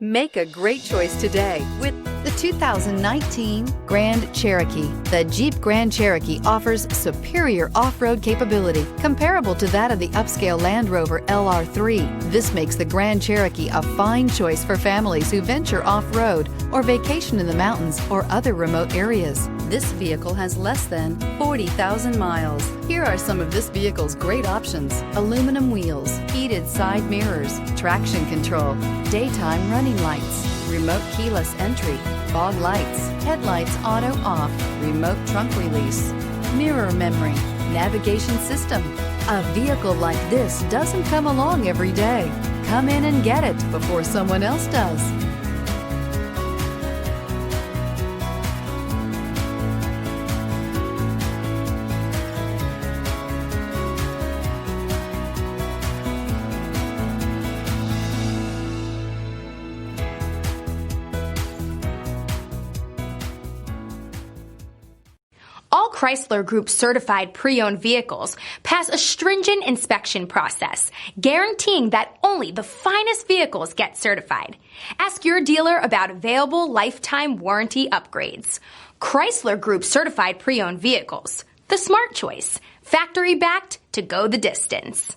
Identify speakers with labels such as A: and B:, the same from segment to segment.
A: Make a great choice today with the 2019 Grand Cherokee. The Jeep Grand Cherokee offers superior off-road capability comparable to that of the upscale Land Rover LR3. This makes the Grand Cherokee a fine choice for families who venture off-road or vacation in the mountains or other remote areas. This vehicle has less than 40,000 miles. Here are some of this vehicle's great options: aluminum wheels, heated side mirrors, traction control, daytime running lights, remote keyless entry, fog lights, headlights auto off, remote trunk release, mirror memory, navigation system. A vehicle like this doesn't come along every day. Come in and get it before someone else does.
B: All Chrysler Group certified pre-owned vehicles pass a stringent inspection process, guaranteeing that only the finest vehicles get certified. Ask your dealer about available lifetime warranty upgrades. Chrysler Group certified pre-owned vehicles, the smart choice, factory backed to go the distance.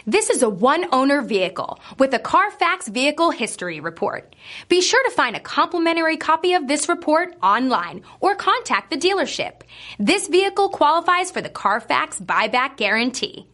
B: This is a one-owner vehicle with a CarFax Vehicle History Report. Be sure to find a complimentary copy of this report online or contact the dealership. This vehicle qualifies for the CarFax Buyback Guarantee.